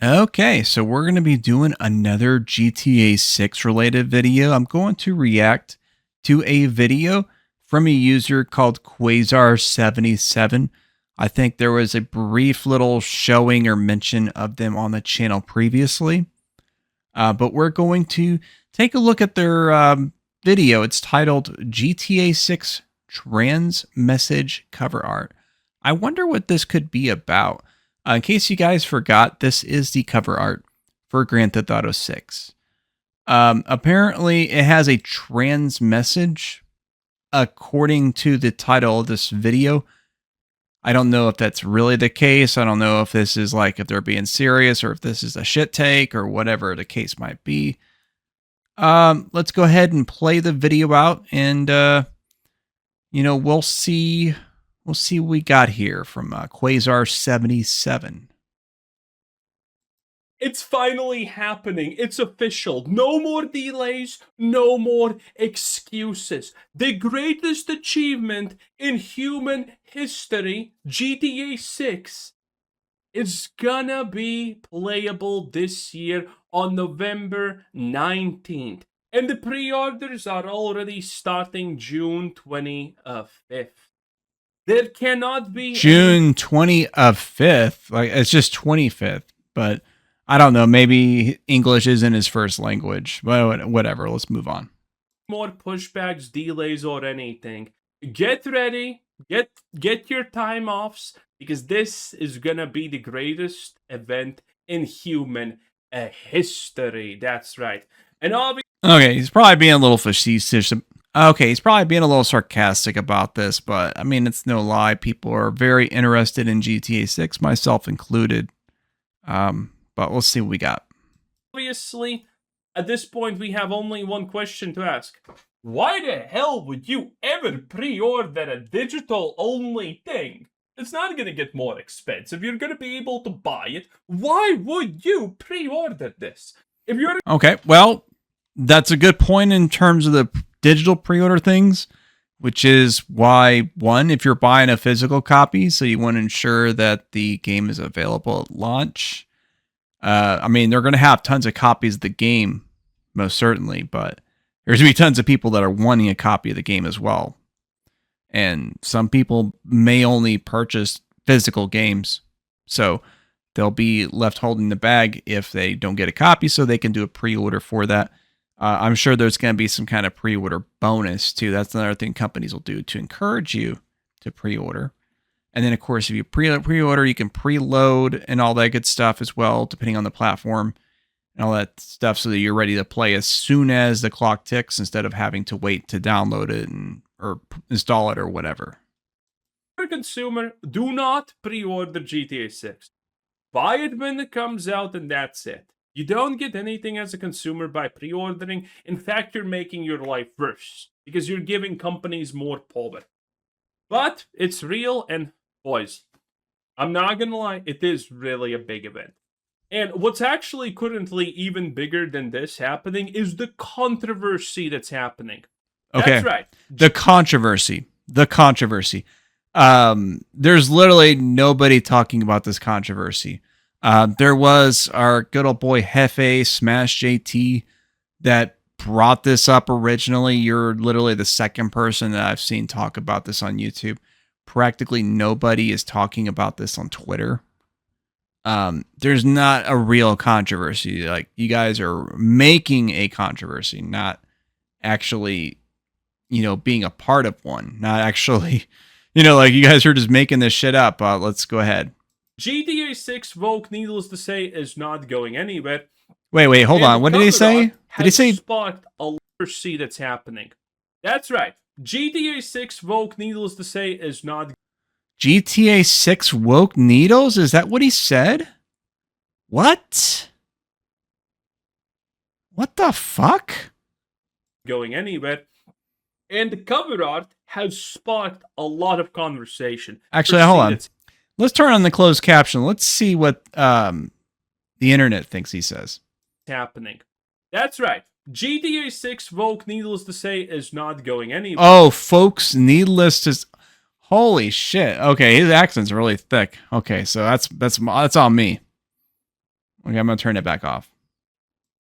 Okay, so we're going to be doing another GTA 6 related video. I'm going to react to a video from a user called Qwazar77. I think there was a brief little showing or mention of them on the channel previously, but we're going to take a look at their video. It's titled GTA 6 Trans Message Cover Art. I wonder what this could be about. In case you guys forgot, this is the cover art for Grand Theft Auto 6. Apparently, it has a trans message according to the title of this video. I don't know if that's really the case. I don't know if this is like if they're being serious or if this is a shit take or whatever the case might be. Let's go ahead and play the video out and, we'll see. We'll see what we got here from Qwazar77. It's finally happening. It's official. No more delays. No more excuses. The greatest achievement in human history, GTA 6, is gonna be playable this year on November 19th. And the pre-orders are already starting June 25th. There cannot be June 25th. Like it's just 25th, but I don't know. Maybe English isn't his first language. But whatever. Let's move on. more pushbacks, delays, or anything. Get ready. Get your time offs because this is gonna be the greatest event in human history. That's right. And obviously, Okay, he's probably being a little facetious. Okay, he's probably being a little sarcastic about this, but I mean, it's no lie. People are very interested in GTA 6, myself included. But we'll see what we got. at this point, we have only one question to ask. Why the hell would you ever pre-order a digital-only thing? It's not going to get more expensive. You're going to be able to buy it. Why would you pre-order this? If you're Okay, well, that's a good point in terms of the digital pre-order things, which is why, one, if you're buying a physical copy, so you want to ensure that the game is available at launch. I mean, they're going to have tons of copies of the game, most certainly, but there's going to be tons of people that are wanting a copy of the game as well. And some people may only purchase physical games, so they'll be left holding the bag if they don't get a copy, so they can do a pre-order for that. I'm sure there's going to be some kind of pre-order bonus too. That's another thing companies will do to encourage you to pre-order. And then, of course, if you pre-order, you can preload and all that good stuff as well, depending on the platform and all that stuff, so that you're ready to play as soon as the clock ticks instead of having to wait to download it or install it or whatever. a consumer, do not pre-order GTA 6. Buy it when it comes out and that's it. You don't get anything as a consumer by pre-ordering. In fact, you're making your life worse because you're giving companies more power. But it's real, and boys, I'm not gonna lie, it is really a big event. And what's actually currently even bigger than this happening is the controversy that's happening. Okay. That's right. The controversy. There's literally nobody talking about this controversy. There was our good old boy Hefe Smash JT that brought this up originally. You're literally the second person that I've seen talk about this on YouTube. Practically nobody is talking about this on Twitter. There's not a real controversy. Like, you guys are making a controversy, not actually, being a part of one. Not actually, like you guys are just making this shit up. Let's go ahead. GTA 6, woke needless to say, is not going anywhere. Wait, hold on. What did he say? Did he say sparked a controversy that's happening? That's right. GTA 6, woke needless to say, is not GTA 6 woke needles? Is that what he said? What? What the fuck? Going anywhere. And the cover art has sparked a lot of conversation. Actually, hold on. Let's turn on the closed caption. Let's see what the internet thinks he says. Happening. That's right. GTA 6, woke needless to say, is not going anywhere. Oh, folks, needless to... Holy shit. Okay, his accent's really thick. Okay, so that's on me. Okay, I'm gonna turn it back off.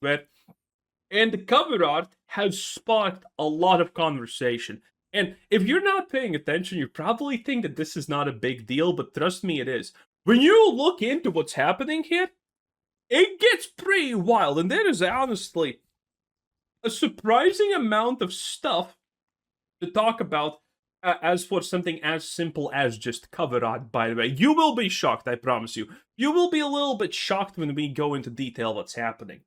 And the cover art has sparked a lot of conversation. And if you're not paying attention, you probably think that this is not a big deal, but trust me, it is. When you look into what's happening here, it gets pretty wild. And there is honestly a surprising amount of stuff to talk about as for something as simple as just cover art, by the way. You will be shocked, I promise you. You will be a little bit shocked when we go into detail what's happening.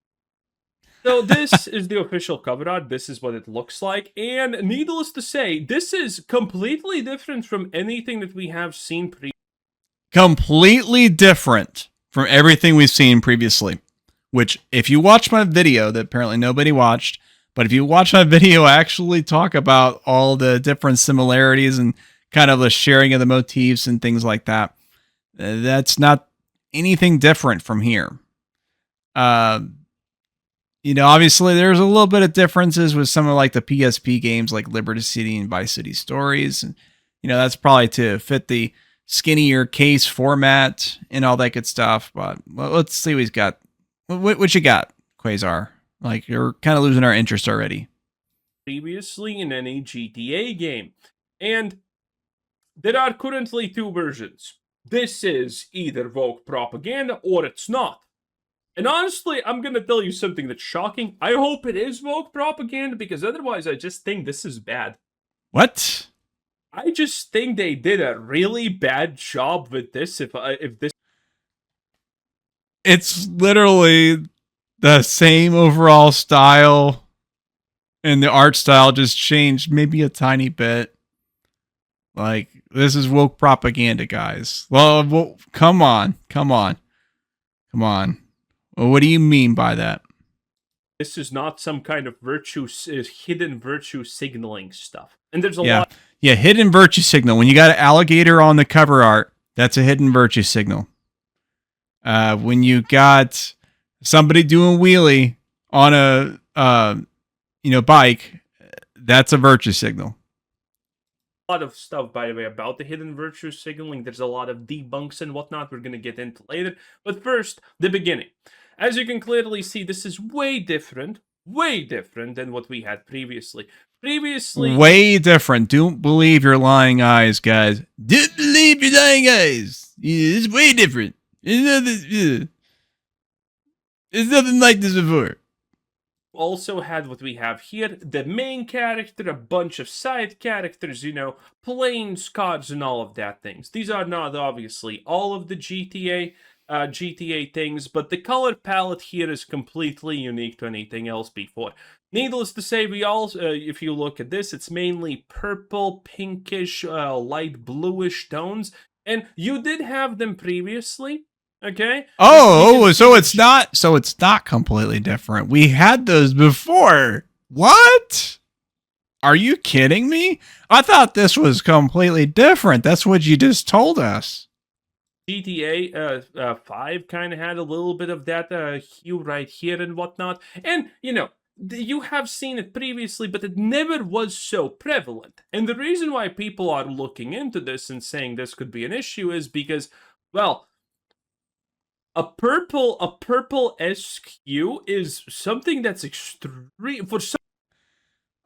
So this is the official cover art. This is what it looks like. And needless to say, this is completely different from anything that we have seen previously. Completely different from everything we've seen previously. Which, if you watch my video that apparently nobody watched, but if you watch my video, I actually talk about all the different similarities and kind of the sharing of the motifs and things like that. That's not anything different from here. Obviously there's a little bit of differences with some of like the PSP games like Liberty City and Vice City Stories. And, that's probably to fit the skinnier case format and all that good stuff. But let's see what he's got. What you got, Qwazar? Like, you're kind of losing our interest already. Previously in any GTA game. And there are currently two versions. This is either woke propaganda or it's not. And honestly, I'm going to tell you something that's shocking. I hope it is woke propaganda, because otherwise I just think this is bad. What? I just think they did a really bad job with this. If this, it's literally the same overall style, and the art style just changed maybe a tiny bit. Like, this is woke propaganda, guys. Well, come on. Well, what do you mean by that? This is not some kind of hidden virtue signaling stuff. And there's a lot. Yeah, hidden virtue signal. When you got an alligator on the cover art, that's a hidden virtue signal. When you got somebody doing wheelie on a bike, that's a virtue signal. A lot of stuff, by the way, about the hidden virtue signaling. There's a lot of debunks and whatnot we're going to get into later. But first, the beginning. As you can clearly see, this is way different than what we had previously. Way different. Don't believe your lying eyes, guys. Don't believe your lying eyes. It's way different. It's nothing like this before. Also had what we have here, the main character, a bunch of side characters, planes, cars, and all of that things. These are not obviously all of the GTA things, but the color palette here is completely unique to anything else before. Needless to say, we also, if you look at this, it's mainly purple, pinkish, light bluish tones, and you did have them previously. Okay. So it's not completely different. We had those before. What? Are you kidding me? I thought this was completely different. That's what you just told us. GTA 5 kind of had a little bit of that hue right here and whatnot. And, you have seen it previously, but it never was so prevalent. And the reason why people are looking into this and saying this could be an issue is because, well, a purple-esque hue is something that's extreme for some.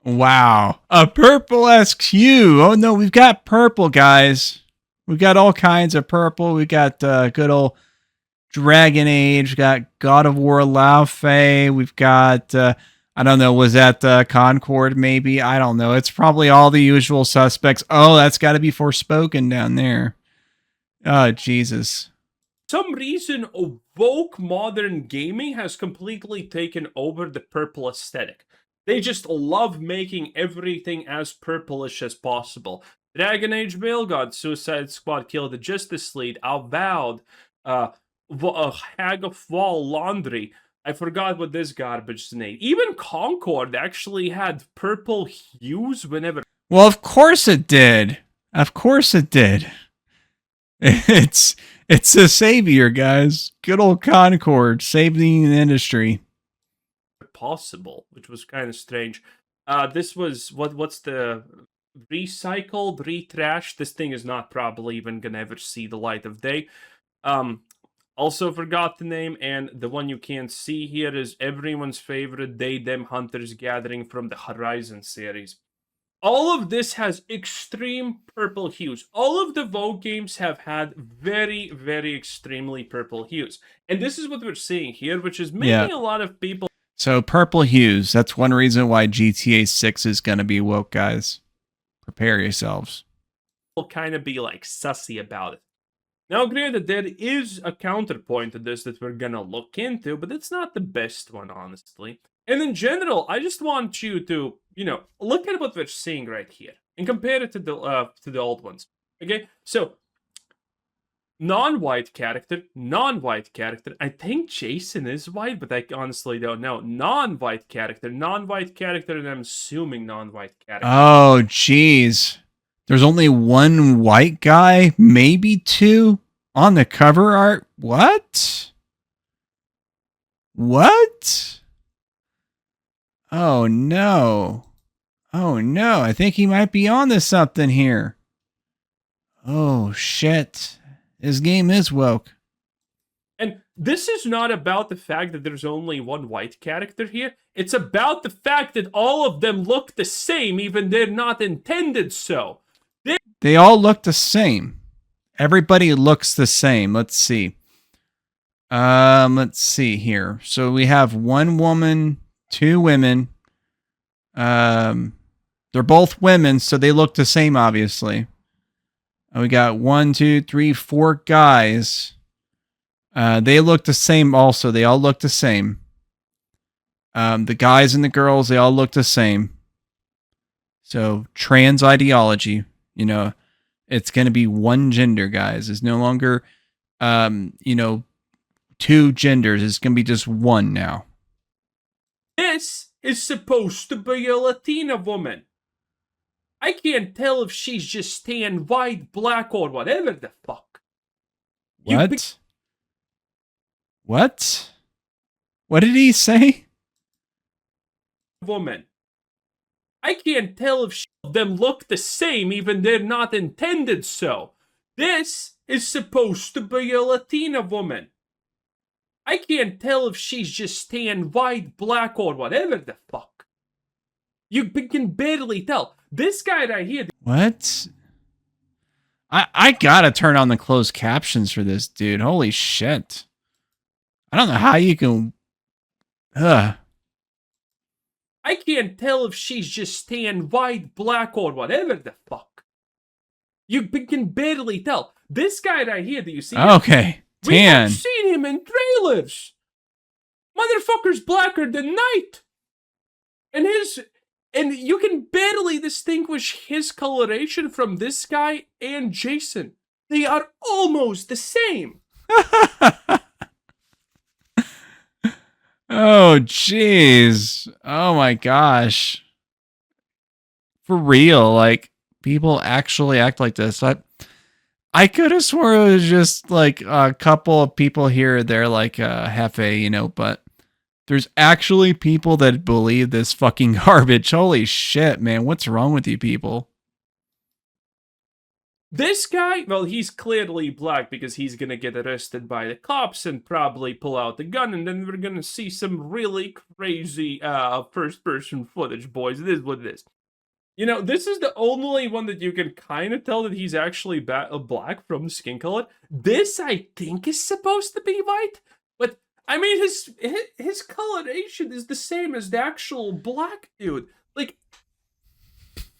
Wow, a purple-esque hue. Oh no, we've got purple, guys. We've got all kinds of purple. We got good old Dragon Age. We got God of War Laufey. We've got I don't know, was that Concord maybe? I don't know. It's probably all the usual suspects. Oh, that's got to be Forspoken down there. Oh, Jesus. Some reason, woke modern gaming has completely taken over the purple aesthetic. They just love making everything as purplish as possible. Dragon Age Male God, Suicide Squad, Kill the Justice League, Avowed, Hag of Wall, Laundry. I forgot what this garbage name. Even Concord actually had purple hues whenever. Well, of course it did. Of course it did. It's a savior, guys. Good old Concord saving the industry. Possible, which was kind of strange. This was what's the recycled, retrashed. This thing is not probably even gonna ever see the light of day. Also forgot the name, and the one you can't see here is everyone's favorite They Them Hunters Gathering from the Horizon series. All of this has extreme purple hues. All of the Vogue games have had very, very extremely purple hues. And this is what we're seeing here, which is making a lot of people. So purple hues, that's one reason why GTA 6 is going to be woke, guys. Prepare yourselves. Kind of be like sussy about it. Now, granted, there is a counterpoint to this that we're gonna look into, but it's not the best one, honestly. And in general, I just want you to, look at what we're seeing right here and compare it to the old ones. Okay, so non-white character. I think Jason is white, but I honestly don't know. Non-white character, and I'm assuming non-white character. Oh, jeez. There's only one white guy, maybe two, on the cover art. What? What? Oh, no. Oh, no. I think he might be onto something here. Oh, shit. This game is woke. And this is not about the fact that there's only one white character here. It's about the fact that all of them look the same, even they're not intended so. They all look the same. Everybody looks the same. Let's see. Let's see here. So we have one woman, two women. They're both women, so they look the same, obviously. We got 1, 2, 3, 4 guys. They look the same also. They all look the same. The guys and the girls, they all look the same. So trans ideology, it's going to be one gender, guys. It's no longer, two genders. It's going to be just one now. This is supposed to be a Latina woman. I can't tell if she's just tan, white, black, or whatever the fuck. What? What? What did he say? Woman. I can't tell if them look the same, even they're not intended so. This is supposed to be a Latina woman. I can't tell if she's just tan, white, black, or whatever the fuck. You can barely tell. This guy right here. What? I gotta turn on the closed captions for this, dude. Holy shit. I don't know how you can... I can't tell if she's just tan, white, black, or whatever the fuck. You can barely tell. This guy right here, do you see? Okay, tan. We've seen him in trailers. Motherfucker's blacker than night. And you can barely distinguish his coloration from this guy and Jason. They are almost the same. Oh, jeez. Oh, my gosh. For real, like, people actually act like this. I could have swore it was just, like, a couple of people here or there, like, Hefe, but there's actually people that believe this fucking garbage. Holy shit, man. What's wrong with you people? This guy, well, he's clearly black because he's gonna get arrested by the cops and probably pull out the gun, and then we're gonna see some really crazy first-person footage, boys. It is what it is. This is the only one that you can kind of tell that he's actually black from the skin color. This, I think, is supposed to be white, but I mean, his coloration is the same as the actual black dude. Like,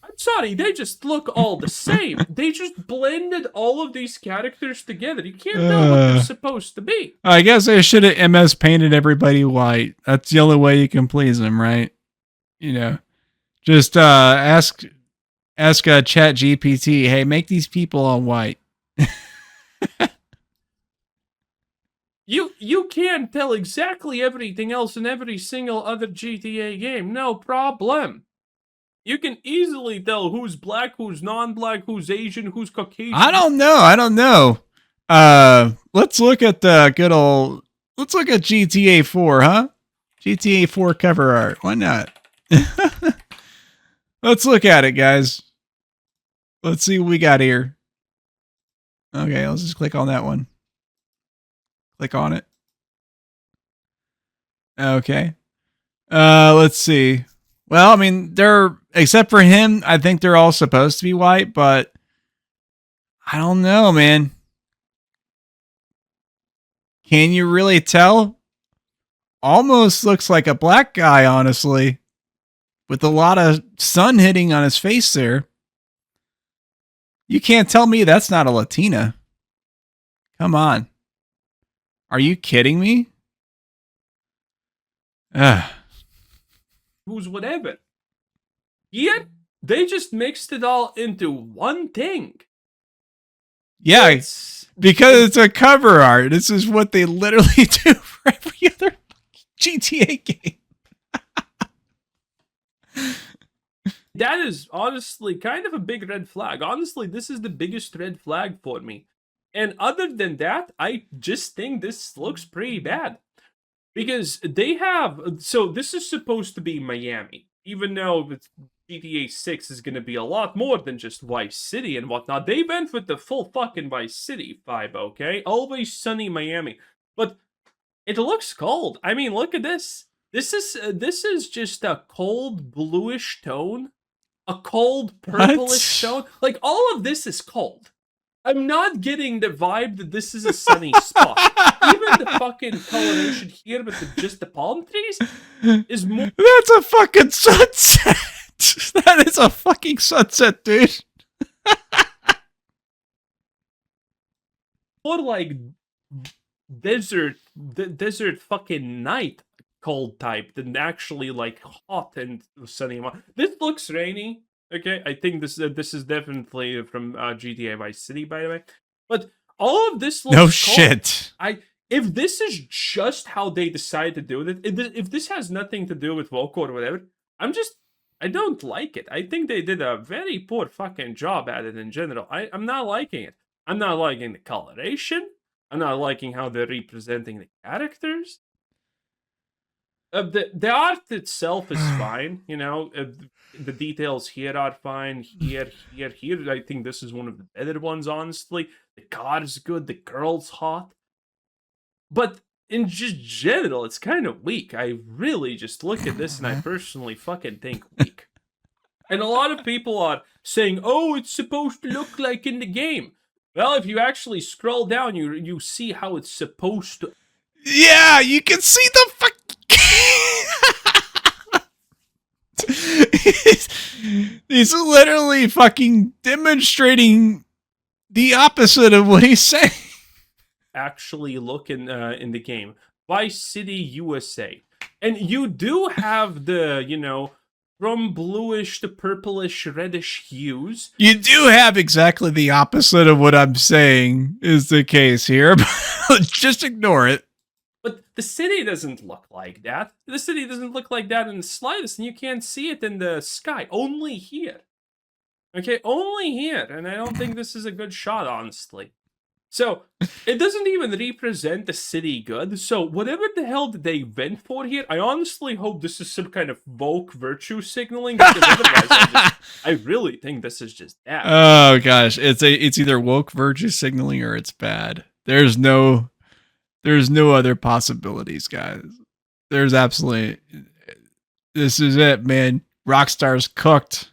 I'm sorry, they just look all the same. They just blended all of these characters together. You can't tell what they're supposed to be. I guess I should have MS painted everybody white. That's the only way you can please them, right? Just ask Chat GPT, hey, make these people all white. You can tell exactly everything else in every single other GTA game, no problem. You can easily tell who's black, who's non-black, who's Asian, who's Caucasian. I don't know. Let's look at let's look at GTA 4, huh? GTA 4 cover art. Why not? Let's look at it, guys. Let's see what we got here. Okay, let's just click on that one. Click on it. Okay. Let's see. Well, I mean, they're, except for him, I think they're all supposed to be white, but I don't know, man. Can you really tell? Almost looks like a black guy, honestly, with a lot of sun hitting on his face there. You can't tell me that's not a Latina. Come on. Are you kidding me? Ugh. Who's whatever. Here, they just mixed it all into one thing. Yeah, because it's a cover art. This is what they literally do for every other GTA game. That is honestly kind of a big red flag. Honestly, this is the biggest red flag for me. And other than that, I just think this looks pretty bad. Because they have, so this is supposed to be Miami, even though GTA 6 is going to be a lot more than just Vice City and whatnot. They went with the full fucking Vice City vibe, okay? Always sunny Miami. But it looks cold. I mean, look at this. This is just a cold bluish tone, a cold purplish tone. Like, all of this is cold. I'm not getting the vibe that this is a sunny spot. Even the fucking coloration here with just the palm trees is more. That's a fucking sunset. That is a fucking sunset, dude. More like desert fucking night cold type than actually like hot and sunny. This looks rainy. Okay, I think this is definitely from GTA Vice City, by the way. But all of this looks no cold. shit. If this is just how they decide to do it, if this has nothing to do with Voco or whatever, I don't like it. I think they did a very poor fucking job at it in general. I'm not liking it. I'm not liking the coloration. I'm not liking how they're representing the characters. The art itself is fine, you know. The details here are fine. Here. I think this is one of the better ones, honestly. The car is good. The girl's hot. But in just general, it's kind of weak. I really just look at this and I personally fucking think weak. And a lot of people are saying, "Oh, it's supposed to look like in the game." Well, if you actually scroll down, you see how it's supposed to. Yeah, you can see the fuck. He's literally fucking demonstrating the opposite of what he's saying. Actually look in the game. Vice City, USA. And you do have the, you know, from bluish to purplish, reddish hues. You do have exactly the opposite of what I'm saying is the case here, but just ignore it. But the city doesn't look like that. The city doesn't look like that in the slightest, and you can't see it in the sky. Only here. Okay, only here. And I don't think this is a good shot, honestly. So, it doesn't even represent the city good. So, whatever the hell did they went for here, I honestly hope this is some kind of woke virtue signaling. Because otherwise, I really think this is just bad. Oh gosh, it's either woke virtue signaling or it's bad. There's no other possibilities, guys. There's absolutely, this is it, man. Rockstar's cooked.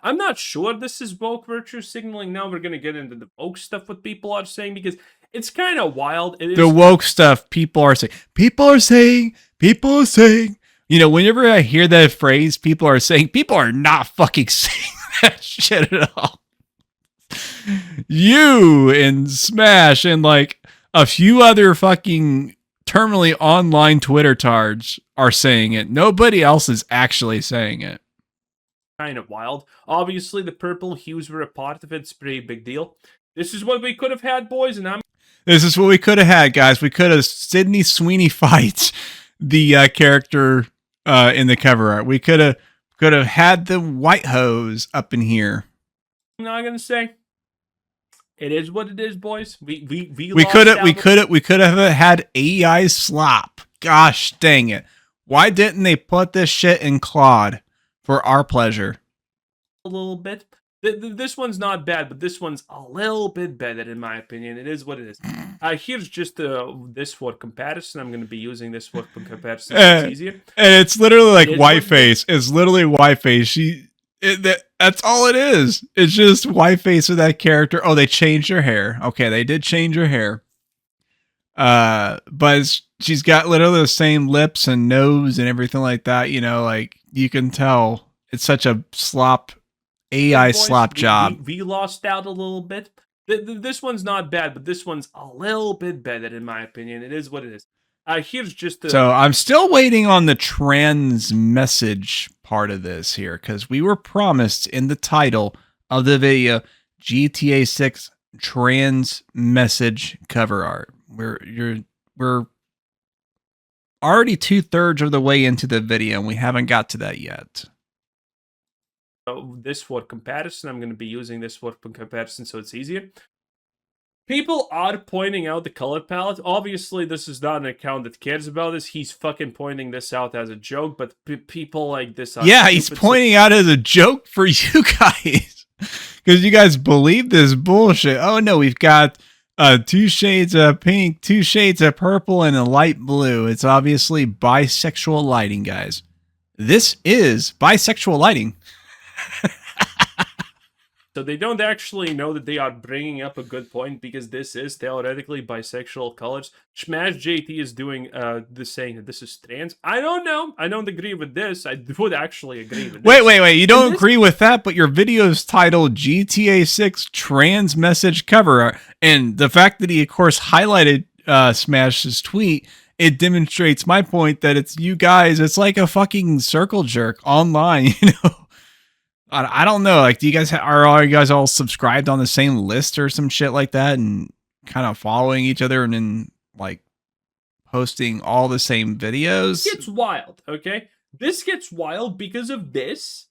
I'm not sure this is woke virtue signaling. Now we're going to get into the woke stuff what people are saying because it's kind of wild. It is the woke stuff people are saying. You know, whenever I hear that phrase, people are not fucking saying that shit at all. You and Smash and like a few other fucking terminally online Twitter tards are saying it. Nobody else is actually saying it. Kind of wild. Obviously, the purple hues were a part of it. It's a pretty big deal. This is what we could have had, boys, and this is what we could have had, guys. We could have Sydney Sweeney fights the character in the cover art. We could have had the white hose up in here. I'm not gonna say. It is what it is, boys. We could have had AI slop. Gosh dang it! Why didn't they put this shit in Claude for our pleasure? A little bit. This one's not bad, but this one's a little bit better in my opinion. It is what it is. Here's just this for comparison. I'm going to be using this for comparison so it's easier. And it's literally like white face. It's literally white face. That's all it is. It's just white face of that character. Oh, they changed her hair. Okay, they did change her hair. But she's got literally the same lips and nose and everything like that. You know, like you can tell it's such a AI slop job. We lost out a little bit. This one's not bad, but this one's a little bit better in my opinion. It is what it is. Here's just so I'm still waiting on the trans message part of this here because we were promised in the title of the video GTA 6 trans message cover art. We're already 2/3 of the way into the video and we haven't got to that yet. This for comparison. I'm going to be using this for comparison so it's easier. People are pointing out the color palette. Obviously, this is not an account that cares about this. He's fucking pointing this out as a joke, but people like this are yeah, he's pointing out as a joke for you guys. Because you guys believe this bullshit. Oh no, we've got 2 shades of pink, 2 shades of purple, and a light blue. It's obviously bisexual lighting, guys. This is bisexual lighting. So they don't actually know that they are bringing up a good point because this is theoretically bisexual colors. Smash JT is doing saying that this is trans. I don't know. I don't agree with this. I would actually agree with this. Wait. You don't agree with that, but your video is titled GTA 6 Trans Message Cover. And the fact that he, of course, highlighted Smash's tweet, it demonstrates my point that it's you guys. It's like a fucking circle jerk online, you know? I don't know. Like, do you guys are you guys all subscribed on the same list or some shit like that, and kind of following each other and then like posting all the same videos? It gets wild. Okay, this gets wild because of this.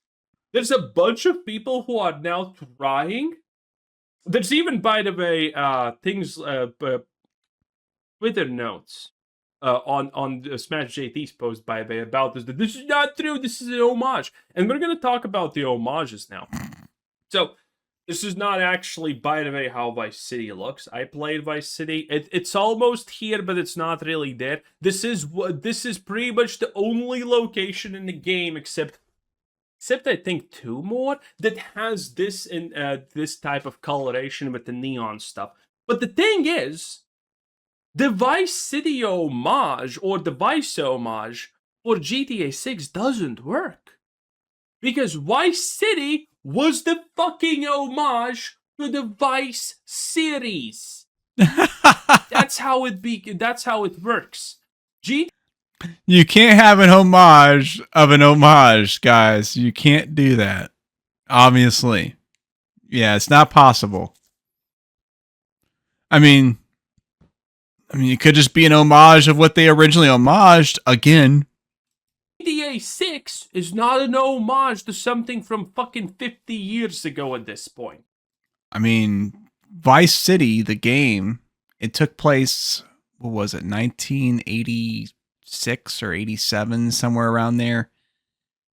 There's a bunch of people who are now trying. There's even, by the way, things Twitter notes. On Smash JT's post, by the way, about this. This is not true. This is an homage. And we're going to talk about the homages now. So, this is not actually, by the way, how Vice City looks. I played Vice City. It's almost here, but it's not really there. This is pretty much the only location in the game, except I think 2 more, that has this in this type of coloration with the neon stuff. But the thing is, the Vice City homage or the Vice homage for GTA 6 doesn't work. Because Vice City was the fucking homage to the Vice series. That's how it works. You can't have an homage of an homage, guys. You can't do that. Obviously. Yeah, it's not possible. I mean, it could just be an homage of what they originally homaged again. GTA 6 is not an homage to something from fucking 50 years ago at this point. I mean, Vice City, the game, it took place, what was it, 1986 or 87, somewhere around there.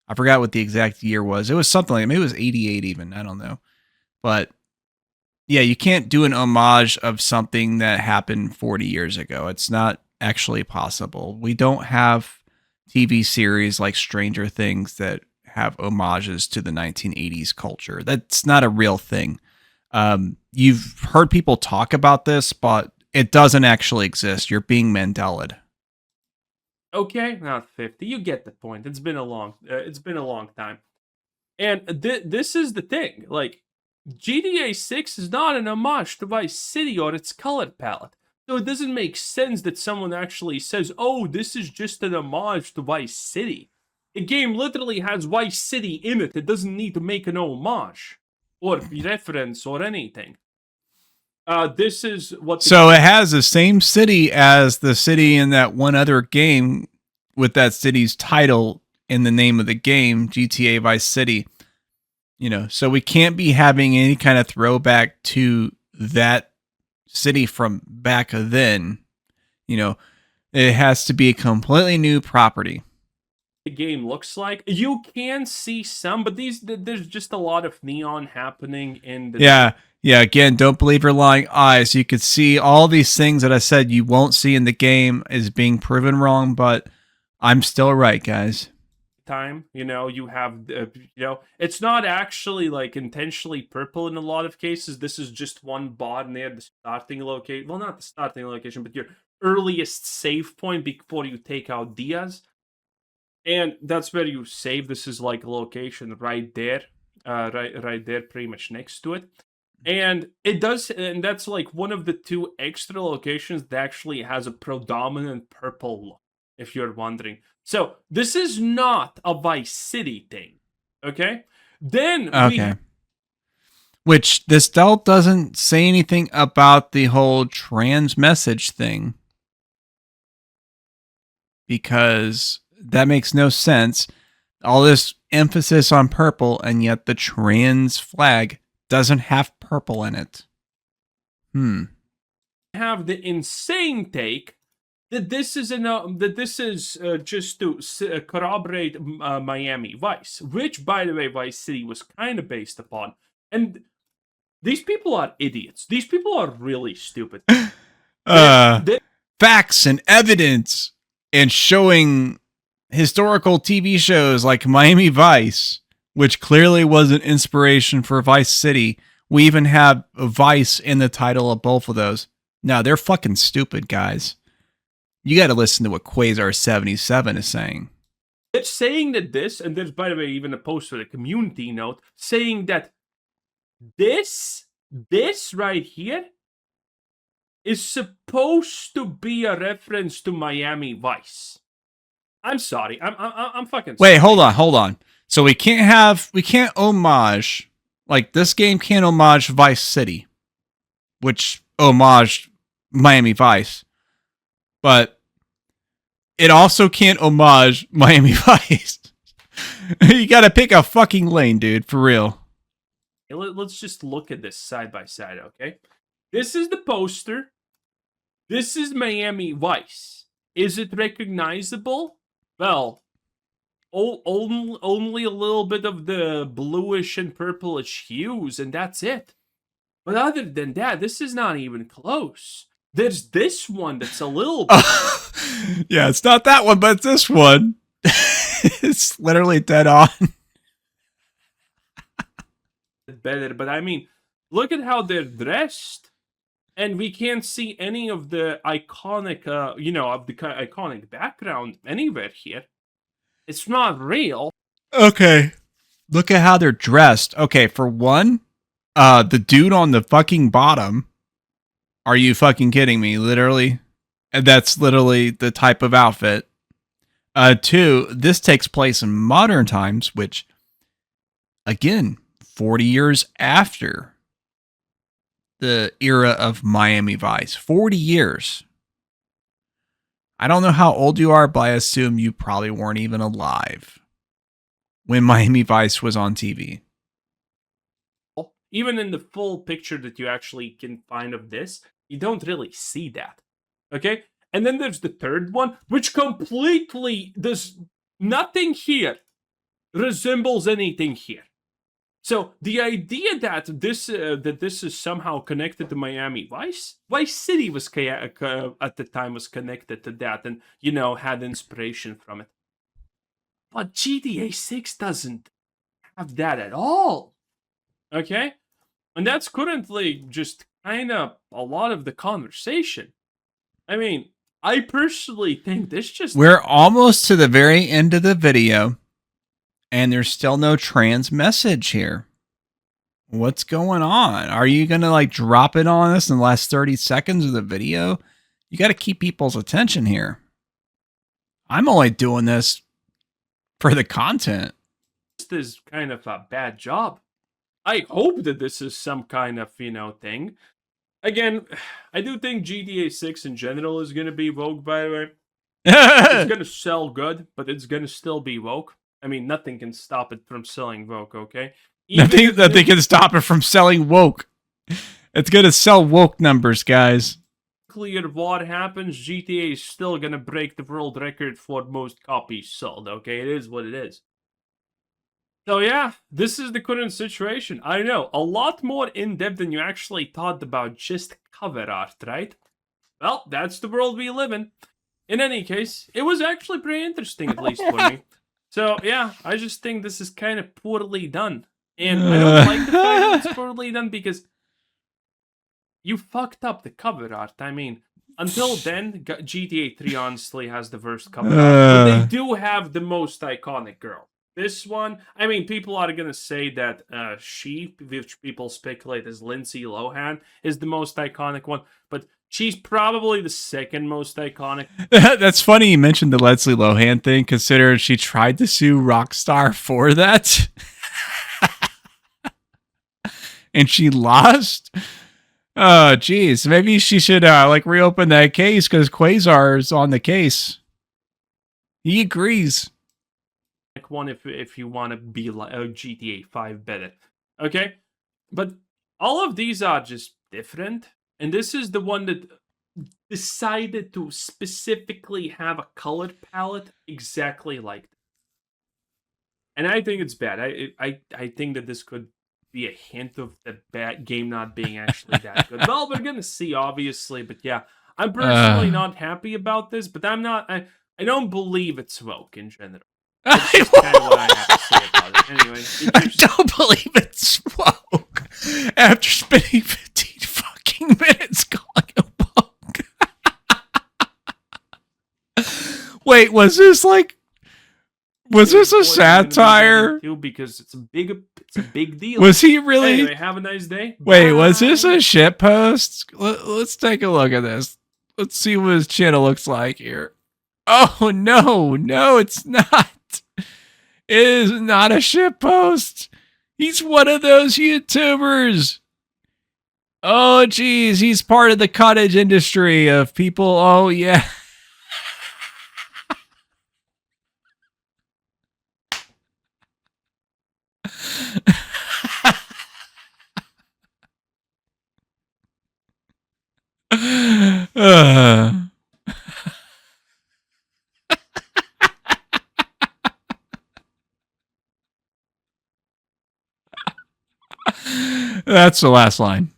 I forgot what the exact year was. It was something like, maybe it was 88 even, I don't know. But yeah, you can't do an homage of something that happened 40 years ago. It's not actually possible. We don't have TV series like Stranger Things that have homages to the 1980s culture. That's not a real thing. You've heard people talk about this, but it doesn't actually exist. You're being Mandelaed. Okay, not 50. You get the point. It's been a long time. And this is the thing. Like, GTA 6 is not an homage to Vice City or its color palette. So it doesn't make sense that someone actually says, oh, this is just an homage to Vice City. The game literally has Vice City in it. It doesn't need to make an homage or reference or anything. This is what... So it has the same city as the city in that one other game with that city's title in the name of the game, GTA Vice City. You know, so we can't be having any kind of throwback to that city from back then. You know, it has to be a completely new property. the game looks like. You can see some, but there's just a lot of neon happening in the Yeah, again, don't believe your lying eyes. You could see all these things that I said you won't see in the game is being proven wrong, but I'm still right, guys. time. You have it's not actually like intentionally purple in a lot of cases. This is just one bot near the starting location. Well, not the starting location, but your earliest save point before you take out Diaz. And that's where you save. This is like a location right there. Right there, pretty much next to it. And that's like one of the two extra locations that actually has a predominant purple look, if you're wondering. So this is not a Vice City thing, okay? Then Okay. Which this still doesn't say anything about the whole trans message thing. Because that makes no sense. All this emphasis on purple, and yet the trans flag doesn't have purple in it. Have the insane take that this is just to corroborate Miami Vice, which, by the way, Vice City was kind of based upon. And these people are idiots. These people are really stupid. Facts and evidence and showing historical TV shows like Miami Vice, which clearly was an inspiration for Vice City. We even have Vice in the title of both of those. Now, they're fucking stupid, guys. You got to listen to what Qwazar77 is saying. It's saying that this, and there's, by the way, even a post with a community note, saying that this right here is supposed to be a reference to Miami Vice. I'm sorry. I'm fucking sorry. Wait, hold on. So we can't homage, like this game can't homage Vice City, which homaged Miami Vice, but it also can't homage Miami Vice. You gotta pick a fucking lane, dude, for real. Let's just look at this side by side, okay? This is the poster. This is Miami Vice. Is it recognizable? Well, only a little bit of the bluish and purplish hues, and that's it. But other than that, this is not even close. There's this one that's a little... Yeah, it's not that one, but it's this one. It's literally dead on. Better, but I mean, look at how they're dressed. And we can't see any of the iconic, iconic background anywhere here. It's not real. Okay. Look at how they're dressed. Okay, for one, the dude on the fucking bottom. Are you fucking kidding me? Literally. And that's literally the type of outfit. Two, this takes place in modern times, which, again, 40 years after the era of Miami Vice. 40 years. I don't know how old you are, but I assume you probably weren't even alive when Miami Vice was on TV. Even in the full picture that you actually can find of this, you don't really see that. Okay? And then there's the third one, which completely does nothing here resembles anything here. So the idea that this is somehow connected to Miami Vice City was at the time was connected to that, and had inspiration from it. But GTA 6 doesn't have that at all. Okay, and that's currently just kind of a lot of the conversation. I mean, I personally think this just... We're almost to the very end of the video. And there's still no trans message here. What's going on? Are you going to drop it on us in the last 30 seconds of the video? You got to keep people's attention here. I'm only doing this for the content. This is kind of a bad job. I hope that this is some kind of, thing. Again, I do think GTA 6 in general is going to be woke, by the way. It's going to sell good, but it's going to still be woke. I mean, nothing can stop it from selling woke, okay? Nothing can stop it from selling woke. It's going to sell woke numbers, guys. nuclear war happens, GTA is still gonna break the world record for most copies sold. Okay, it is what it is. So yeah, this is the current situation. I know, a lot more in-depth than you actually thought about just cover art, right? Well, that's the world we live in. In any case, it was actually pretty interesting, at least for me. So yeah, I just think this is kind of poorly done. And I don't like the fact that it's poorly done because you fucked up the cover art. I mean, until then, GTA 3 honestly has the worst cover art. But they do have the most iconic girl. This one, I mean, people are gonna say that she, which people speculate is Lindsay Lohan, is the most iconic one. But she's probably the second most iconic. That's funny you mentioned the Leslie Lohan thing, considering she tried to sue Rockstar for that. And she lost. Oh, geez. Maybe she should like reopen that case because Qwazar is on the case. He agrees. One if you want to be like GTA 5 better. Okay? But all of these are just different. And this is the one that decided to specifically have a color palette exactly like that. And I think it's bad. I think that this could be a hint of the bad game not being actually that good. Well, we're gonna see, obviously, but yeah, I'm personally not happy about this. But I'm not. I don't believe it's woke in general. That's just kind of what I have to say about it. Anyway, I don't believe it's woke. After spending 15 fucking minutes calling it woke. Wait, was this like? Was this a satire? Because it's a big deal. Was he really? Anyway, have a nice day. Wait, bye. Was this a shit post? Let's take a look at this. Let's see what his channel looks like here. Oh no, it's not. It is not a shit post. He's one of those YouTubers. Oh geez, he's part of the cottage industry of people. Oh yeah. That's the last line.